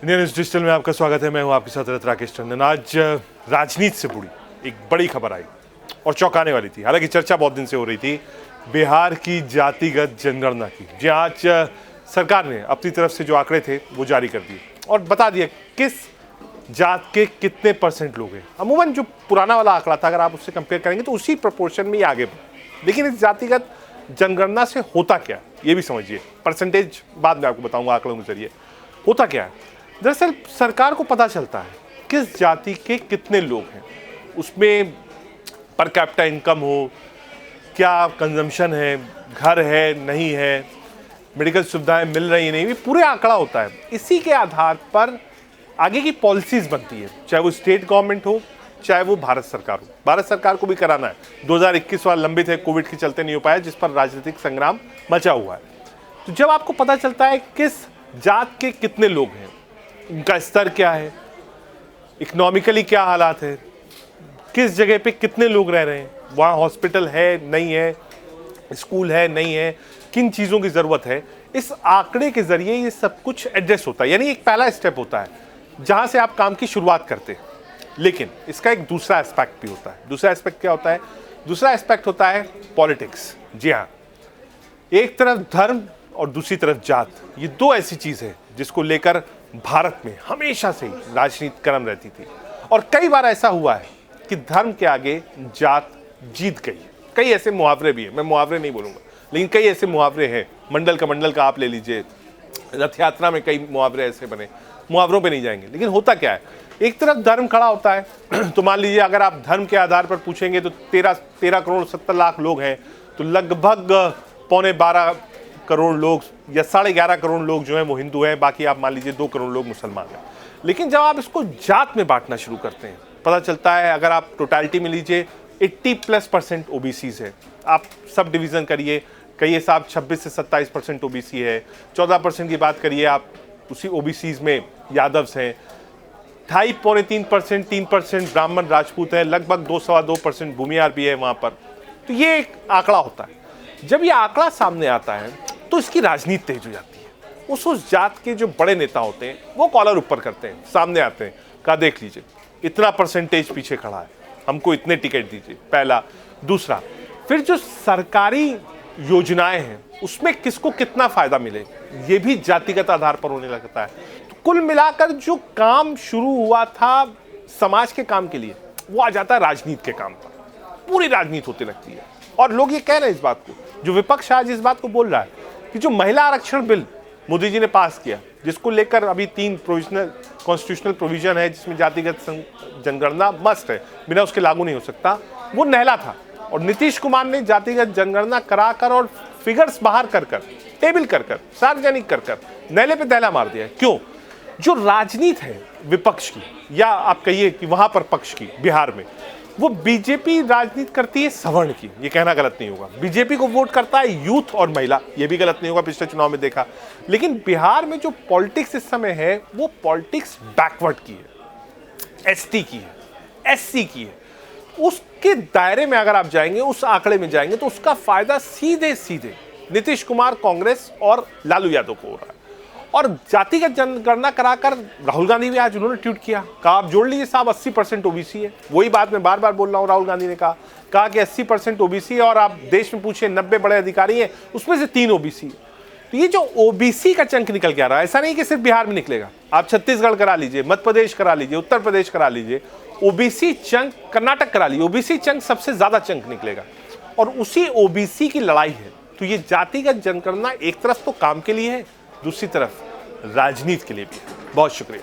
India news digital में आपका स्वागत है। मैं हूं आपके साथ राकेश टंडन। आज राजनीति से जुड़ी एक बड़ी खबर आई और चौंकाने वाली थी। हालांकि चर्चा बहुत दिन से हो रही थी बिहार की जातिगत जनगणना की, जी आज सरकार ने अपनी तरफ से जो आंकड़े थे वो जारी कर दिए और बता दिया किस जात के कितने परसेंट लोग हैं। अमूमन जो पुराना वाला आंकड़ा था, अगर आप उससे कंपेयर करेंगे तो उसी प्रोपोर्शन में ही आगे बढ़े। लेकिन इस जातिगत जनगणना से होता क्या, ये भी समझिए। परसेंटेज बाद में आपको बताऊंगा आंकड़ों के जरिए। होता क्या है, दरअसल सरकार को पता चलता है किस जाति के कितने लोग हैं, उसमें पर कैपिटा इनकम हो, क्या कंजम्पशन है, घर है नहीं है, मेडिकल सुविधाएं मिल रही नहीं, पूरे आंकड़ा होता है। इसी के आधार पर आगे की पॉलिसीज बनती है, चाहे वो स्टेट गवर्नमेंट हो चाहे वो भारत सरकार हो। भारत सरकार को भी कराना है, 2021 वाला लंबित है, कोविड के चलते नहीं हो पाया, जिस पर राजनीतिक संग्राम मचा हुआ है। तो जब आपको पता चलता है किस जात के कितने लोग हैं, उनका स्तर क्या है, इकोनॉमिकली क्या हालात है, किस जगह पे कितने लोग रह रहे हैं, वहाँ हॉस्पिटल है नहीं है, स्कूल है नहीं है, किन चीज़ों की ज़रूरत है, इस आंकड़े के ज़रिए ये सब कुछ एडजस्ट होता है। यानी एक पहला स्टेप होता है जहाँ से आप काम की शुरुआत करते हैं। लेकिन इसका एक दूसरा एस्पेक्ट भी होता है। दूसरा एस्पेक्ट क्या होता है? दूसरा एस्पेक्ट होता है पॉलिटिक्स। जी हाँ, एक तरफ धर्म और दूसरी तरफ जात, ये दो ऐसी चीज़ है जिसको लेकर भारत में हमेशा से ही राजनीति गर्म रहती थी। और कई बार ऐसा हुआ है कि धर्म के आगे जात जीत गई। कई ऐसे मुहावरे भी हैं, मैं मुहावरे नहीं बोलूँगा, लेकिन कई ऐसे मुहावरे हैं। मंडल का आप ले लीजिए, रथ यात्रा में कई मुहावरे ऐसे बने। मुहावरों पे नहीं जाएंगे, लेकिन होता क्या है, एक तरफ धर्म खड़ा होता है तो मान लीजिए अगर आप धर्म के आधार पर पूछेंगे तो 13 करोड़ 70 लाख लोग हैं, तो लगभग 11.25 करोड़ लोग या 11.5 करोड़ लोग जो हैं वो हिंदू हैं, बाकी आप मान लीजिए 2 करोड़ लोग मुसलमान हैं। लेकिन जब आप इसको जात में बांटना शुरू करते हैं, पता चलता है अगर आप टोटलिटी में लीजिए 80+ % ओबीसीज है। आप सब डिवीज़न करिए, कहिए साहब 26 से 27% ओबीसी है, 14% की बात करिए आप, उसी ओबीसीज में यादव्स हैं, 2.5-3%, 3% ब्राह्मण राजपूत हैं, लगभग 2-2.25% भूमिहार भी है वहाँ पर। तो ये एक आंकड़ा होता है। जब ये आंकड़ा सामने आता है तो इसकी राजनीति तेज हो जाती है। उस जात के जो बड़े नेता होते हैं वो कॉलर ऊपर करते हैं, सामने आते हैं, कहा देख लीजिए इतना परसेंटेज पीछे खड़ा है, हमको इतने टिकट दीजिए। पहला। दूसरा, फिर जो सरकारी योजनाएं हैं उसमें किसको कितना फायदा मिले, ये भी जातिगत आधार पर होने लगता है। तो कुल मिलाकर जो काम शुरू हुआ था समाज के काम के लिए, वो आ जाता है राजनीति के काम पर। पूरी राजनीति होती लगती है। और लोग ये कह रहे हैं इस बात को, जो विपक्ष आज इस बात को बोल रहा है कि जो महिला आरक्षण बिल मोदी जी ने पास किया, जिसको लेकर अभी 3 प्रोविजनल कॉन्स्टिट्यूशनल प्रोविजन है, जिसमें जातिगत जनगणना मस्ट है, बिना उसके लागू नहीं हो सकता, वो नहला था। और नीतीश कुमार ने जातिगत जनगणना कराकर और फिगर्स बाहर कर टेबल कर सार्वजनिक कर नहले पे दहला मार दिया। क्यों? जो राजनीति है विपक्ष की, या आप कहिए कि वहां पर पक्ष की, बिहार में वो बीजेपी राजनीति करती है सवर्ण की, ये कहना गलत नहीं होगा। बीजेपी को वोट करता है यूथ और महिला, ये भी गलत नहीं होगा, पिछले चुनाव में देखा। लेकिन बिहार में जो पॉलिटिक्स इस समय है वो पॉलिटिक्स बैकवर्ड की है, एसटी की है, एससी की है। उसके दायरे में अगर आप जाएंगे, उस आंकड़े में जाएंगे, तो उसका फायदा सीधे नीतीश कुमार, कांग्रेस और लालू यादव को हो रहा है। और जातिगत जनगणना कराकर राहुल गांधी भी आज उन्होंने ट्वीट किया, कहा आप जोड़ लीजिए साहब 80% ओबीसी है। वही बात मैं बार बार बोल रहा हूँ, राहुल गांधी ने कहा कि 80% ओबीसी है, और आप देश में पूछे 90 बड़े अधिकारी हैं, उसमें से 3 ओबीसी है। तो ये जो ओबीसी का चंक निकल के आ रहा है, ऐसा नहीं कि सिर्फ बिहार में निकलेगा। आप छत्तीसगढ़ करा लीजिए, मध्य प्रदेश करा लीजिए, उत्तर प्रदेश करा लीजिए, ओबीसी चंक, कर्नाटक करा लीजिए, ओबीसी चंक सबसे ज्यादा चंक निकलेगा। और उसी ओबीसी की लड़ाई है। तो ये जातिगत जनगणना एक तरफ तो काम के लिए है, दूसरी तरफ राजनीति के लिए भी है। बहुत शुक्रिया।